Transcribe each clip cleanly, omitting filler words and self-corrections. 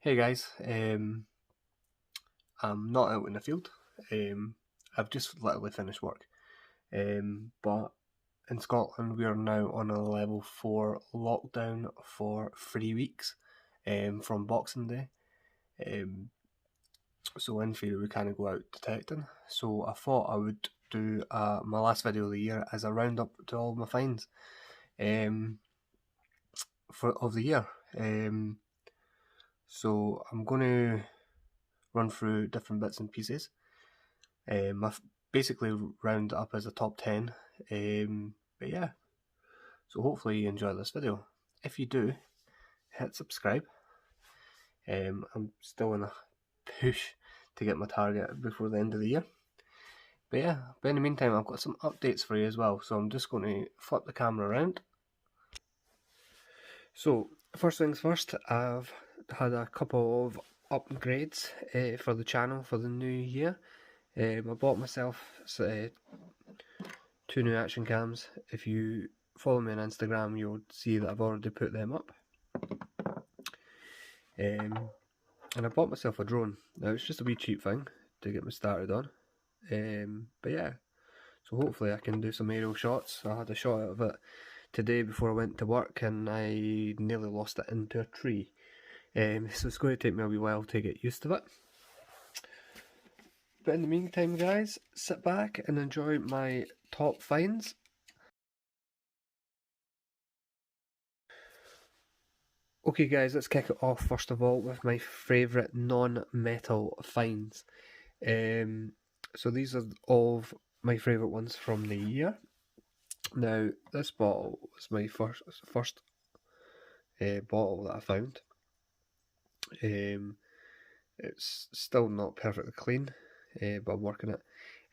Hey guys, I'm not out in the field. I've just literally finished work. But in Scotland, we are now on a level 4 lockdown for 3 weeks from Boxing Day. So in theory, we kind of go out detecting. So I thought I would do my last video of the year as a roundup to all my finds of the year. So I'm going to run through different bits and pieces. I've basically round it up as a top 10. But yeah, so hopefully you enjoy this video. If you do, hit subscribe. I'm still in a push to get my target before the end of the year. But in the meantime, I've got some updates for you as well. So I'm just going to flip the camera around. So first things first, I've had a couple of upgrades for the channel for the new year. I bought myself 2 new action cams. If you follow me on Instagram, you'll see that I've already put them up. And I bought myself a drone. Now it's just a wee cheap thing to get me started on. But yeah, so hopefully I can do some aerial shots. I had a shot out of it today before I went to work and I nearly lost it into a tree. So it's going to take me a wee while to get used to it. But in the meantime guys, sit back and enjoy my top finds. Okay guys, let's kick it off first of all with my favourite non-metal finds. So these are all of my favourite ones from the year. Now this bottle was my first bottle that I found. It's still not perfectly clean, but I'm working it.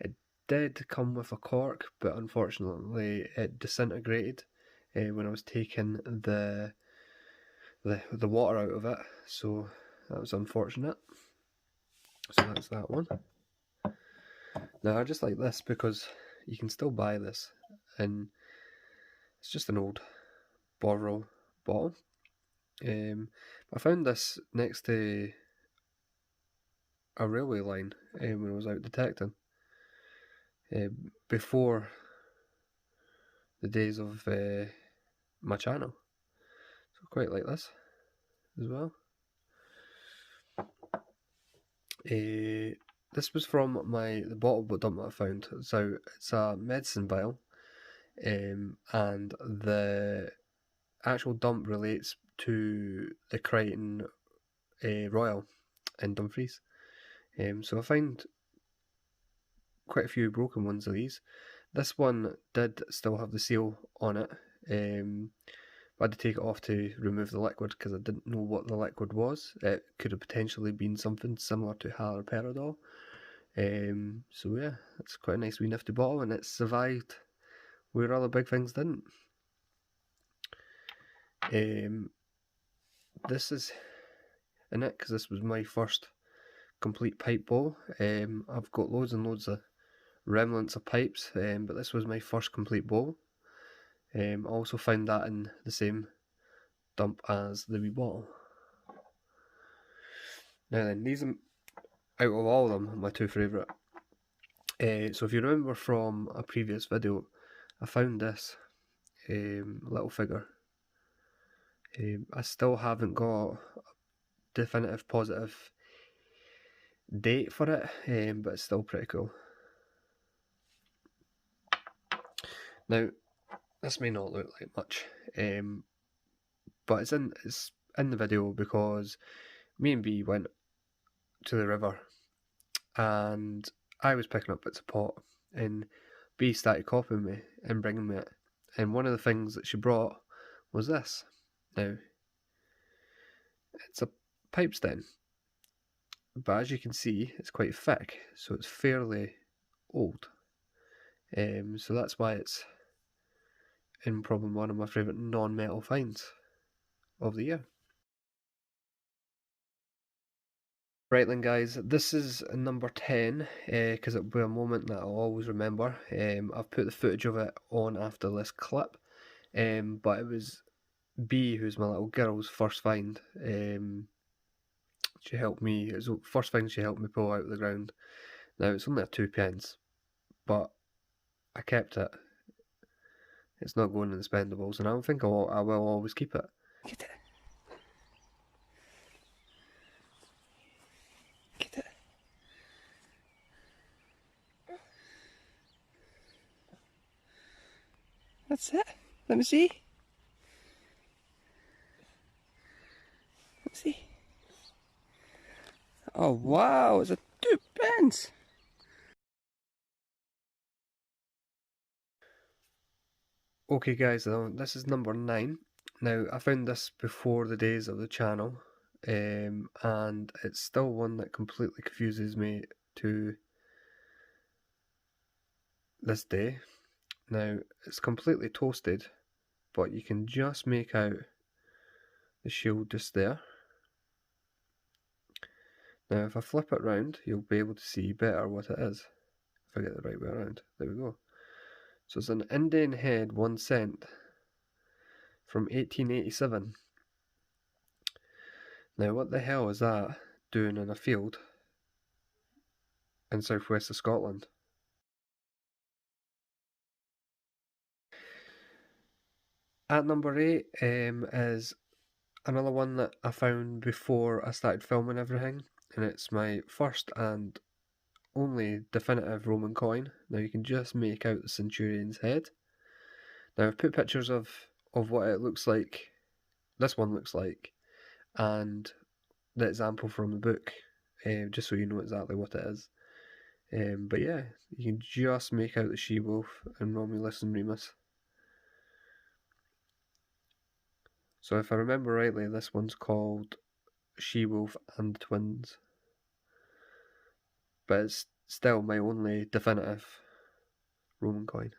It did come with a cork, but unfortunately it disintegrated when I was taking the water out of it, so that was unfortunate. So that's that one. Now I just like this because you can still buy this, and it's just an old Bovril bottle. I found this next to a railway line when I was out detecting, before the days of my channel. So I quite like this as well. This was from the bottle dump that I found. So it's a medicine vial, and the actual dump relates to the Crichton Royal in Dumfries. So I found quite a few broken ones of these. This one did still have the seal on it, but I had to take it off to remove the liquid because I didn't know what the liquid was. It could have potentially been something similar to haloperidol. So yeah, it's quite a nice wee nifty bottle, and it survived where other big things didn't. This is in it because this was my first complete pipe bowl. I've got loads and loads of remnants of pipes, but this was my first complete bowl. I also found that in the same dump as the wee bottle. Now then, these out of all of them are my two favourite. So if you remember from a previous video, I found this little figure. I still haven't got a definitive positive date for it, but it's still pretty cool. Now, this may not look like much, but it's in the video because me and B went to the river and I was picking up bits of pot and B started copying me and bringing me it, and one of the things that she brought was this. Now, it's a pipe stem, but as you can see it's quite thick, so it's fairly old, so that's why it's in probably one of my favourite non-metal finds of the year. Right then guys, this is number 10, because it'll be a moment that I'll always remember. I've put the footage of it on after this clip, but it was B, who's my little girl's first find. She helped me, it was the first thing she helped me pull out of the ground. Now it's only a 2p, but I kept it. It's not going in the spendables, and I think I will always keep it. Get it. Get it. That's it. Let me see. Let me see. Oh wow, it's a 2p. Okay guys, this is number 9. Now I found this before the days of the channel, and it's still one that completely confuses me to this day. Now it's completely toasted, but you can just make out the shield just there. Now if I flip it round, you'll be able to see better what it is. If I get the right way around, there we go. So it's an Indian head 1 cent from 1887. Now what the hell is that doing in a field in southwest of Scotland? At number 8 is another one that I found before I started filming everything, and it's my first and only definitive Roman coin. Now you can just make out the centurion's head. Now I've put pictures of what it looks like, this one looks like, and the example from the book, just so you know exactly what it is. But yeah, you can just make out the she-wolf and Romulus and Remus. So if I remember rightly, this one's called She-Wolf and Twins. But it's still my only definitive Roman coin.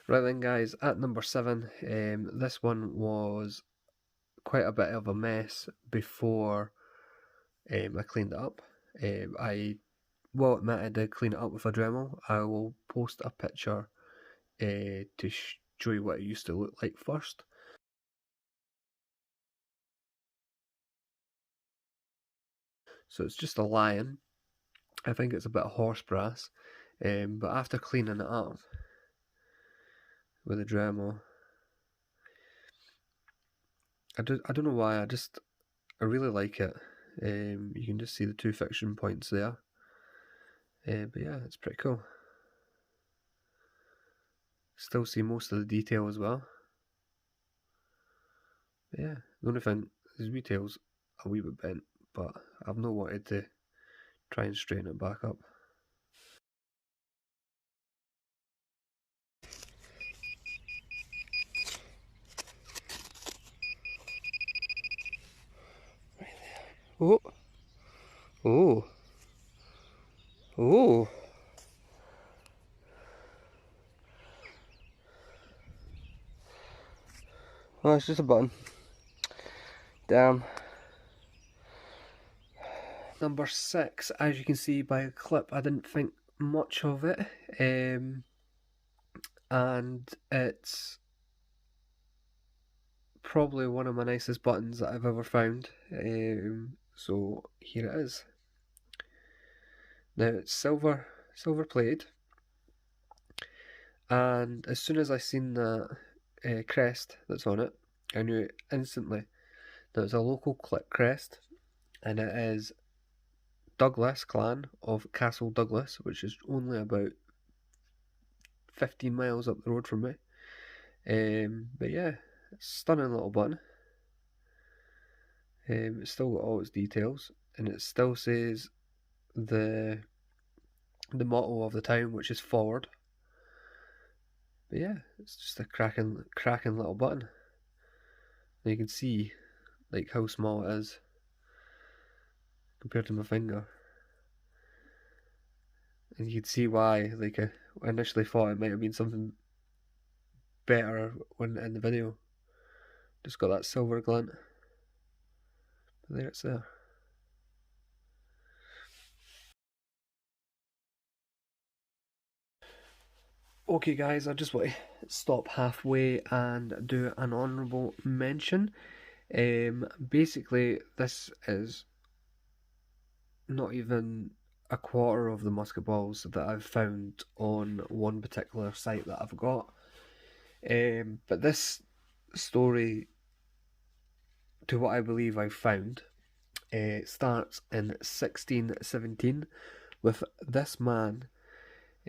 Right then guys, at number 7, this one was quite a bit of a mess before I cleaned it up. I will admit I did clean it up with a Dremel. I will post a picture to show you what it used to look like first. So it's just a lion. I think it's a bit of horse brass, but after cleaning it up with a Dremel, I don't know why, I really like it. You can just see the 2 friction points there. But yeah, it's pretty cool. Still see most of the detail as well. But yeah, the only thing, his retail's a wee bit bent, but I've not wanted to try and straighten it back up. Oh. Oh. Oh. Oh, it's just a button. Damn. Number 6, as you can see by a clip, I didn't think much of it, and it's probably one of my nicest buttons that I've ever found. So here it is. Now it's silver plated, and as soon as I seen that crest that's on it, I knew instantly that it's a local clip crest, and it is Douglas clan of Castle Douglas, which is only about 15 miles up the road from me. But yeah, stunning little button. It's still got all its details, and it still says the motto of the town, which is forward. But yeah, it's just a cracking little button. And you can see like how small it is compared to my finger, and you can see why. Like I initially thought it might have been something better when in the video. Just got that silver glint. There it's there. Okay, guys, I just want to stop halfway and do an honourable mention. Basically, this is not even a quarter of the musket balls that I've found on one particular site that I've got. But this story, to what I believe I've found, starts in 1617 with this man,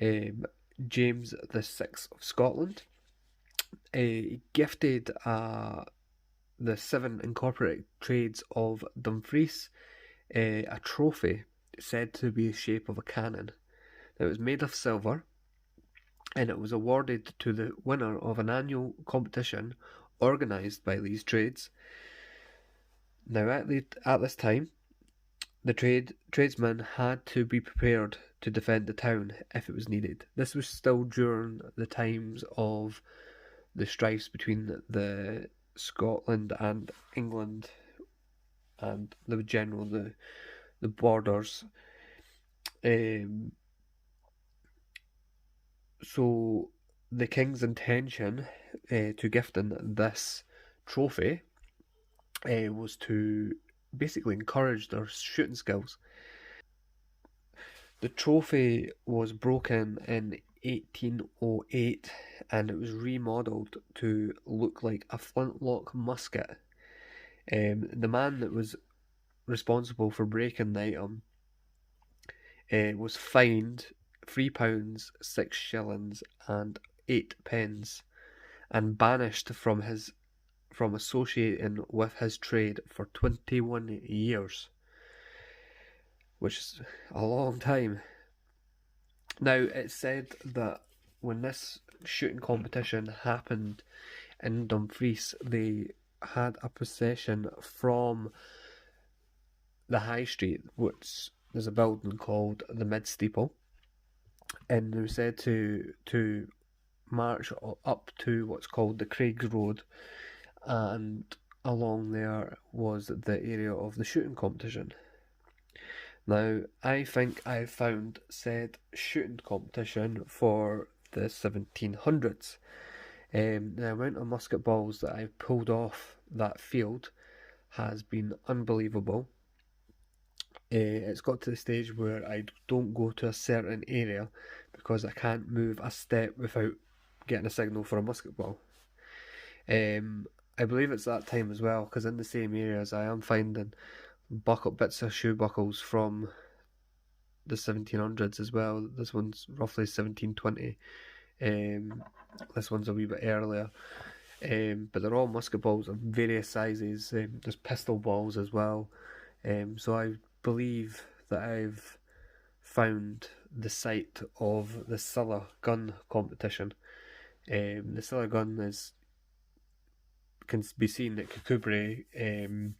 um, James the Sixth of Scotland, gifted the seven incorporated trades of Dumfries a trophy said to be the shape of a cannon. It was made of silver and it was awarded to the winner of an annual competition organised by these trades. Now, at this time, the tradesmen had to be prepared to defend the town if it was needed. This was still during the times of the strifes between the Scotland and England and the borders. Um, so the king's intention to gifting this trophy was to basically encourage their shooting skills. The trophy was broken in 1808 and it was remodeled to look like a flintlock musket. The man that was responsible for breaking the item was fined £3, 6 shillings, and 8 pence, and banished from associating with his trade for 21 years, which is a long time. Now, it's said that when this shooting competition happened in Dumfries, they had a procession from the High Street, which there's a building called the Mid Steeple, and they were said to march up to what's called the Craigs Road, and along there was the area of the shooting competition. Now, I think I found said shooting competition for the 1700s. The amount of musket balls that I've pulled off that field has been unbelievable. It's got to the stage where I don't go to a certain area because I can't move a step without getting a signal for a musket ball. I believe it's that time as well because in the same areas I am finding bits of shoe buckles from the 1700s as well. This one's roughly 1720. This one's a wee bit earlier. But they're all musket balls of various sizes. There's pistol balls as well. So I believe that I've found the site of the Silla gun competition. The Silla gun can be seen at Kirkcudbright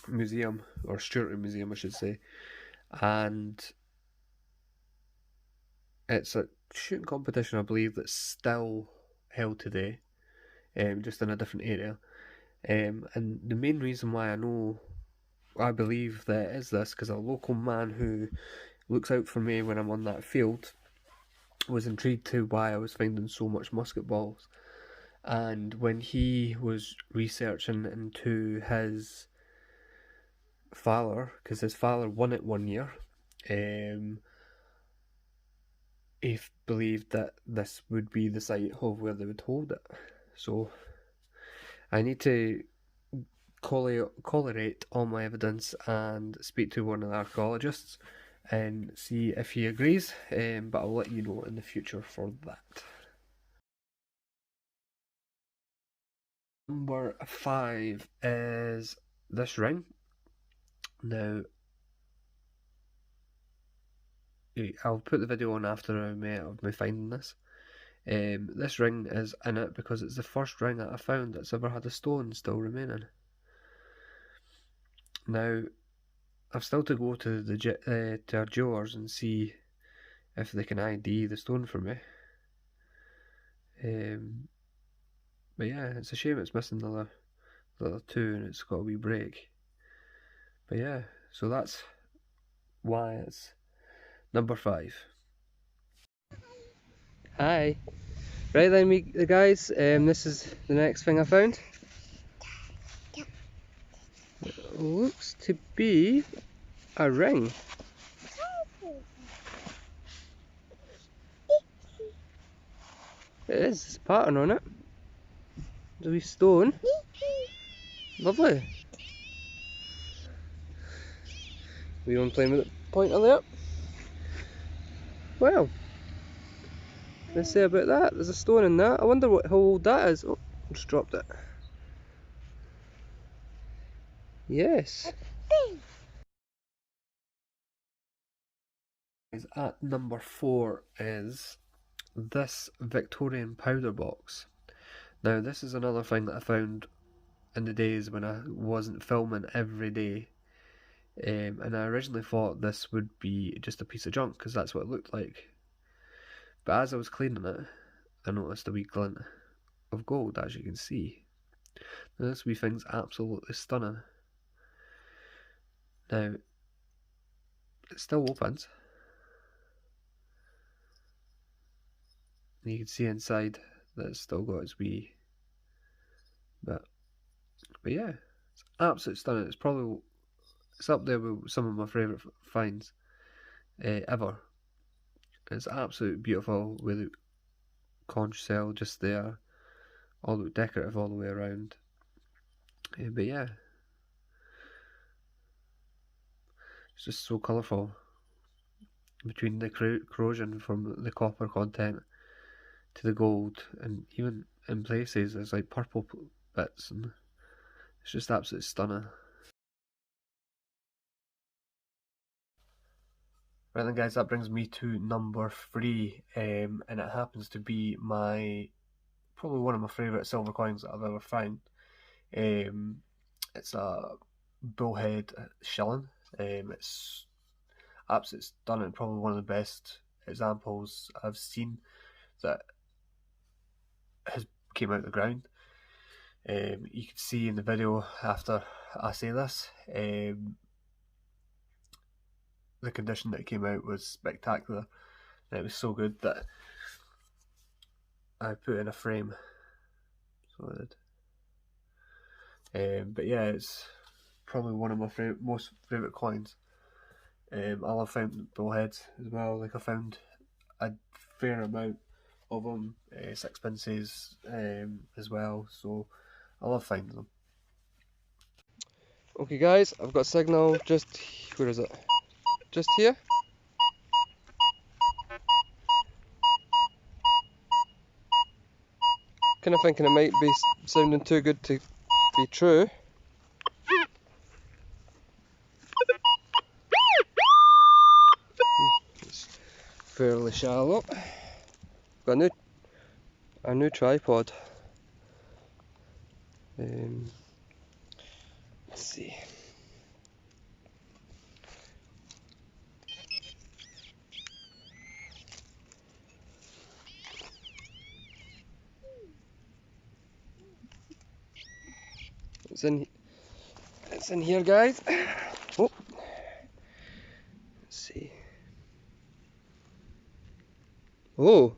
Museum, or Stuart Museum I should say, and it's a shooting competition I believe that's still held today, just in a different area. And the main reason why I believe that is this, because a local man who looks out for me when I'm on that field was intrigued to why I was finding so much musket balls. And when he was researching into his father, because his father won it one year, he believed that this would be the site of where they would hold it. So I need to collate all my evidence and speak to one of the archaeologists and see if he agrees, but I'll let you know in the future for that. Number 5 is this ring. Now, I'll put the video on after of me finding this. This ring is in it because it's the first ring that I found that's ever had a stone still remaining. Now, I've still to go to to our jewelers and see if they can ID the stone for me. But yeah, it's a shame it's missing the other two and it's got a wee break. But yeah, so that's why it's number 5. Hi. Right then, guys, this is the next thing I found. It looks to be a ring. It is, there's a pattern on it. There's a wee stone. Lovely. We want playing with the pointer there. Well, let's say about that. There's a stone in that. I wonder how old that is. Oh, just dropped it. Yes. At number 4 is this Victorian powder box. Now, this is another thing that I found in the days when I wasn't filming every day. And I originally thought this would be just a piece of junk because that's what it looked like. But as I was cleaning it, I noticed a wee glint of gold, as you can see. Now, this wee thing's absolutely stunning. Now, it still opens. And you can see inside that it's still got its wee bit. But yeah, it's absolutely stunning. It's up there with some of my favourite finds ever. It's absolutely beautiful with the conch shell just there, all the decorative all the way around. But yeah, it's just so colourful between the corrosion from the copper content to the gold, and even in places there's like purple bits, and it's just absolutely stunning. Right then, guys, that brings me to number 3, and it happens to be probably one of my favourite silver coins that I've ever found. It's a bullhead shilling. It's absolutely stunning. Probably one of the best examples I've seen that has came out of the ground. You can see in the video after I say this, the condition that it came out was spectacular, and it was so good that I put it in a frame. So I did. But yeah, it's probably one of my most favourite coins. I love fountain bullheads as well. Like, I found a fair amount of them, sixpences as well. So I love finding them. Okay, guys, I've got signal just. Where is it? Just here. Kind of thinking it might be sounding too good to be true. It's fairly shallow. Got a new tripod. Let's see. It's in here, guys. Oh, let's see. Oh.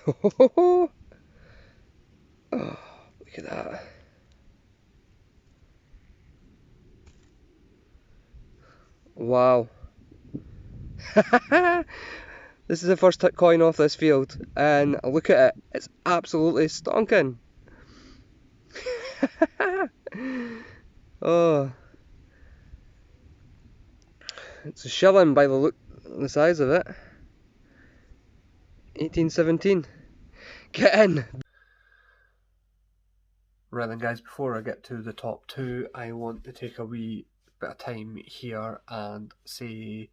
Oh, look at that. Wow. This is the first coin off this field, and look at it. It's absolutely stonking. Oh, it's a shilling by the size of it. 1817. Get in. Right then, guys, before I get to the top 2, I want to take a wee bit of time here and say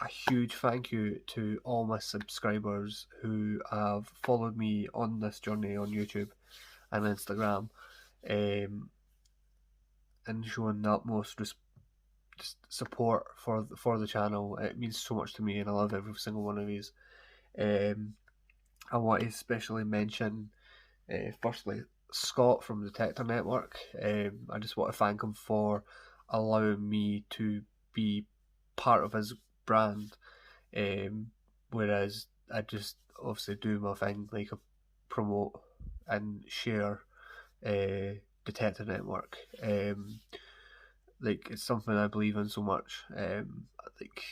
a huge thank you to all my subscribers who have followed me on this journey on YouTube and Instagram, and showing the utmost support for the channel. It means so much to me, and I love every single one of these. I want to especially mention, firstly, Scott from Detector Network. I just want to thank him for allowing me to be part of his brand, whereas I just obviously do my thing, like I promote and share Detector Network. Like it's something I believe in so much. Like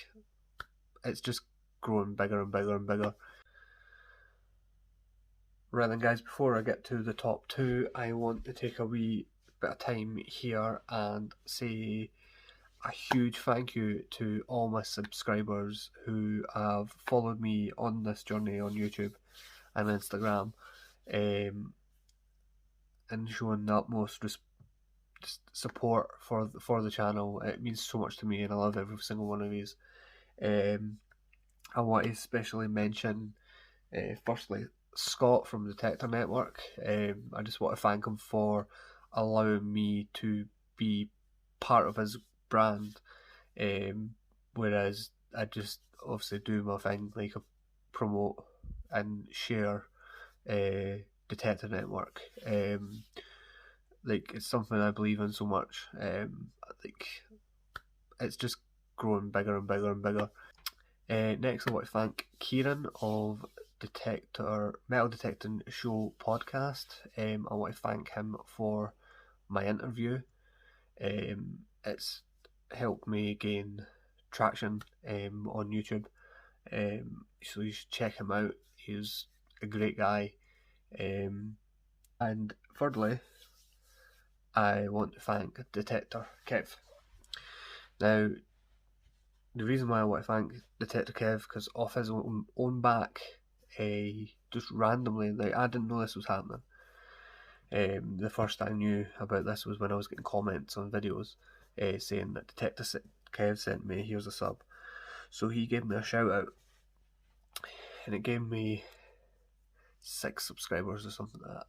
it's just growing bigger and bigger and bigger. Right then, guys, before I get to the top two, I want to take a wee bit of time here and say a huge thank you to all my subscribers who have followed me on this journey on YouTube and Instagram, and showing the utmost support for the channel. It means so much to me, and I love every single one of these. I want to especially mention, firstly, Scott from Detector Network. I just want to thank him for allowing me to be part of his brand, whereas I just obviously do my thing, like I promote and share Detector Network. Like it's something I believe in so much. Like it's just growing bigger and bigger and bigger. Next, I want to thank Ciaran of Metal Detecting Show podcast. I want to thank him for my interview. It's helped me gain traction on YouTube. So you should check him out. He's a great guy. And thirdly, I want to thank Detector Kev. Now, the reason why I want to thank Detector Kev, because off his own back, just randomly, like I didn't know this was happening. The first I knew about this was when I was getting comments on videos saying that Detector Kev sent me, here's a sub. So he gave me a shout out, and it gave me 6 subscribers or something like that.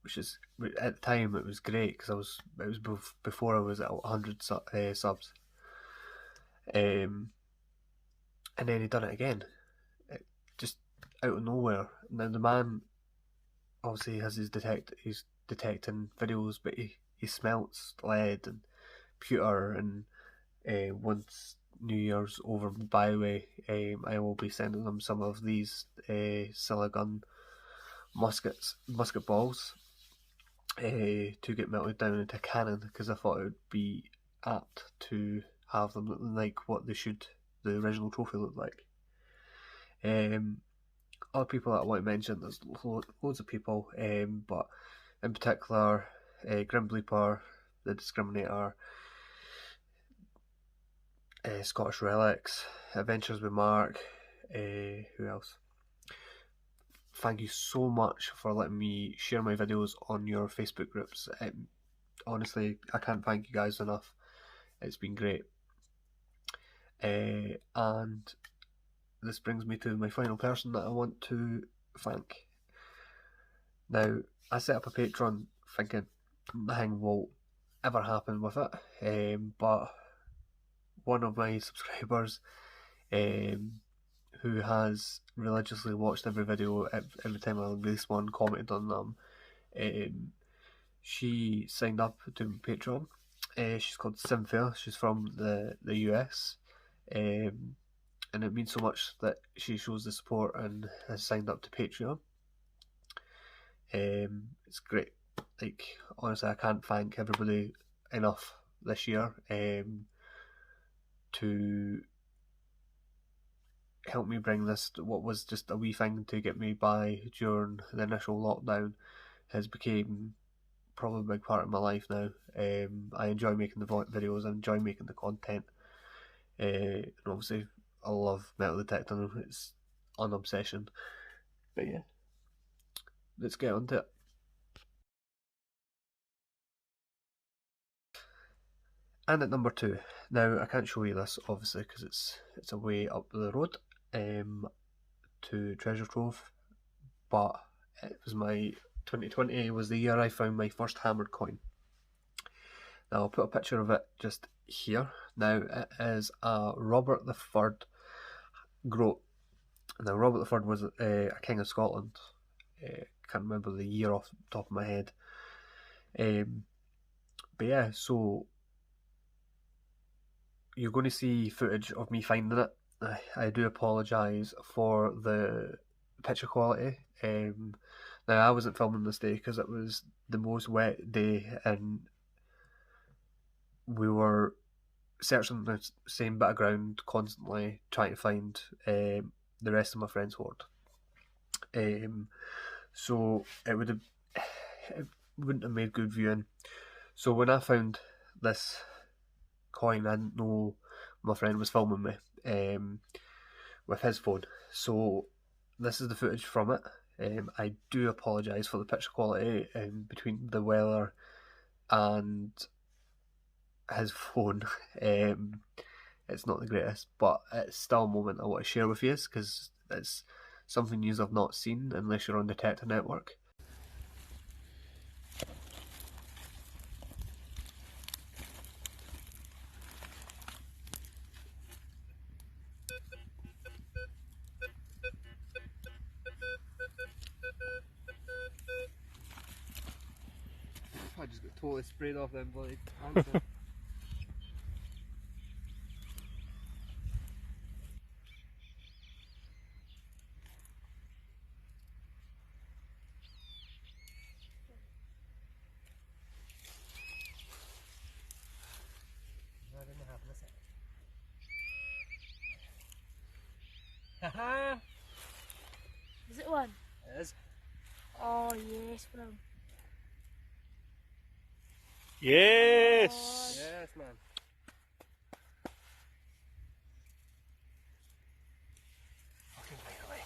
Which is, at the time, it was great because it was before I was at 100 subs. And then he done it again, just out of nowhere. Now the man obviously has he's detecting videos, but he smelts lead and pewter. And once New Year's over, by the way, I will be sending them some of these silicon musket balls to get melted down into a cannon, because I thought it would be apt to have them looking like what the original trophy looked like. Other people that I want to mention, there's loads of people, but in particular, Grim Bleeper, the Discriminator, Scottish Relics, Adventures with Mark, who else? Thank you so much for letting me share my videos on your Facebook groups. Honestly, I can't thank you guys enough. It's been great. And this brings me to my final person that I want to thank. Now, I set up a Patreon thinking nothing will ever happen with it, but one of my subscribers, who has religiously watched every video every time I release one, commented on them, she signed up to Patreon. She's called Cynthia. She's from the US, and it means so much that she shows the support and has signed up to Patreon. It's great. Like honestly, I can't thank everybody enough this year to help me bring this, what was just a wee thing to get me by during the initial lockdown, has become probably a big part of my life now. I enjoy making the videos, I enjoy making the content, and obviously I love metal detecting. It's an obsession. But yeah, let's get on to it. And at number 2, now I can't show you this obviously because it's a way up the road to Treasure Trove, but it was my 2020 was the year I found my first hammered coin. Now I'll put a picture of it just here. Now it is a Robert III groat. Now Robert III was a king of Scotland. Can't remember the year off the top of my head. But yeah, so you're going to see footage of me finding it. I do apologise for the picture quality. Now, I wasn't filming this day because it was the most wet day, and we were searching the same bit of ground constantly, trying to find the rest of my friend's hoard. So it wouldn't have made good viewing. So when I found this coin, I didn't know my friend was filming me with his phone. So this is the footage from it. I do apologise for the picture quality between the weather and his phone. It's not the greatest, but it's still a moment I want to share with you because it's something you have not seen unless you're on Detector Network. I just got totally sprayed off them bloody ants. That didn't happen, is it? Haha! Is it one? It is. Oh yes, bro. Yes! Yes, man. Fucking finally.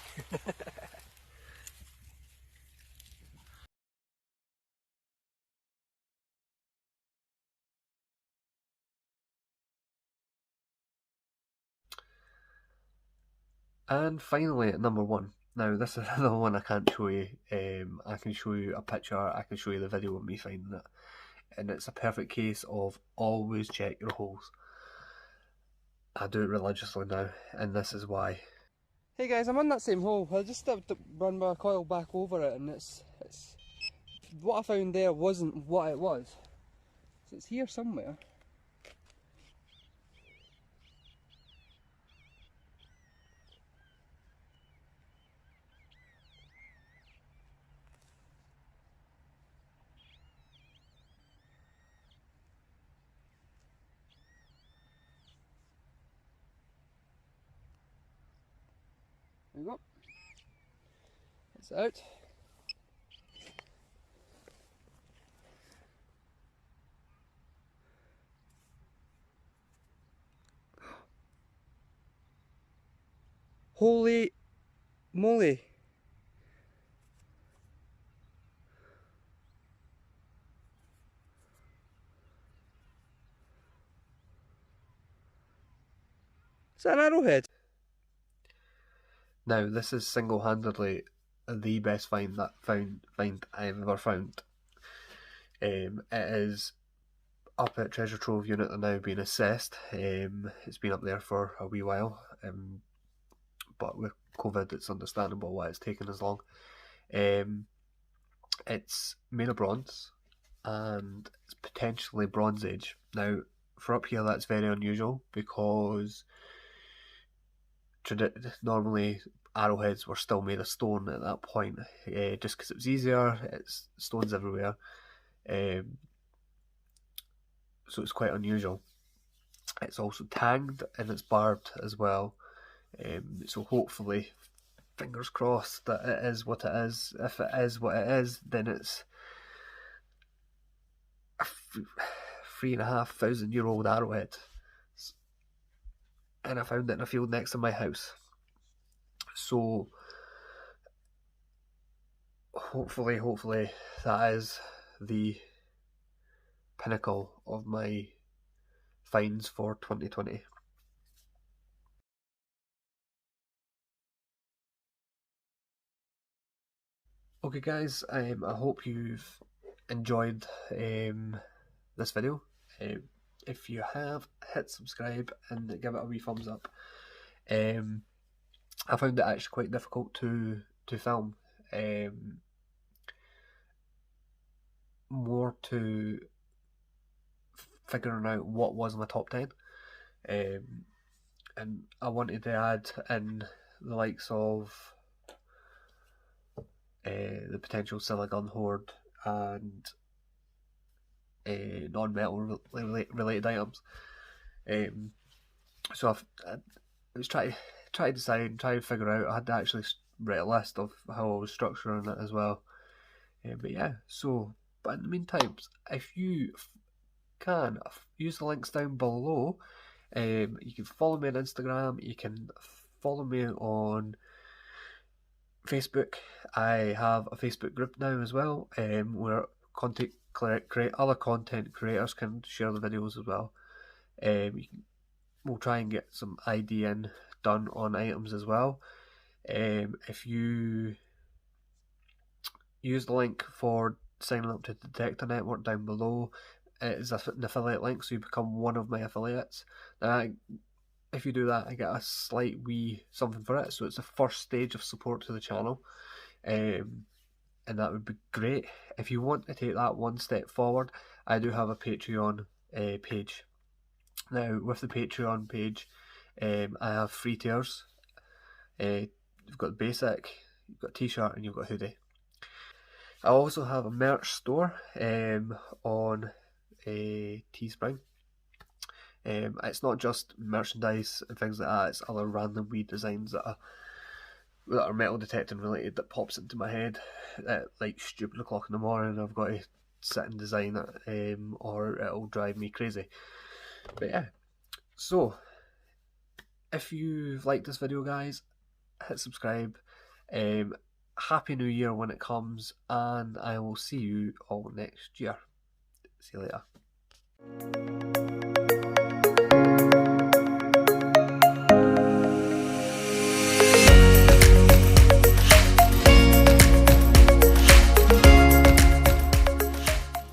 And finally, at number one. Now, this is another one I can't show you. I can show you a picture, I can show you the video of me finding it. And it's a perfect case of always check your holes. I do it religiously now, and this is why. Hey guys, I'm on that same hole. I just have to run my coil back over it, and it's what I found there wasn't what it was. So it's here somewhere. There we go. It's out. Holy moly. Is that an arrowhead? Now, this is single-handedly the best find I've ever found. It is up at Treasure Trove unit and now being assessed. It's been up there for a wee while, but with COVID, it's understandable why it's taken as long. It's made of bronze, and it's potentially Bronze Age. Now, for up here, that's very unusual because normally arrowheads were still made of stone at that point, just because it was easier. It's stones everywhere, so it's quite unusual. It's also tanged and it's barbed as well, so hopefully, fingers crossed that it is what it is. If it is what it is, then it's a 3,500-year-old arrowhead, and I found it in a field next to my house. So hopefully that is the pinnacle of my finds for 2020. Okay guys, I hope you've enjoyed this video. If you have, hit subscribe and give it a wee thumbs up. I found it actually quite difficult to film. More to figuring out what was my top 10. And I wanted to add in the likes of the potential Silicon Horde and non-metal related items. So I was trying to decide, try to figure out. I had to actually write a list of how I was structuring it as well. But yeah, but in the meantime, if you can use the links down below, you can follow me on Instagram. You can follow me on Facebook. I have a Facebook group now as well, where other content creators can share the videos as well. We'll try and get some IDing done on items as well. If you use the link for signing up to the Detector Network down below, it is an affiliate link, so you become one of my affiliates. If you do that, I get a slight wee something for it, so it's the first stage of support to the channel, and that would be great. If you want to take that one step forward, I do have a Patreon page. Now, with the Patreon page, I have 3 tiers. You've got the basic, you've got a t-shirt, and you've got a hoodie. I also have a merch store on Teespring. It's not just merchandise and things like that, it's other random wee designs that are metal detecting related that pops into my head at like stupid o'clock in the morning. I've got to sit and design it, or it'll drive me crazy. But yeah, so if you've liked this video, guys, hit subscribe. Happy New Year when it comes, and I will see you all next year. See you later.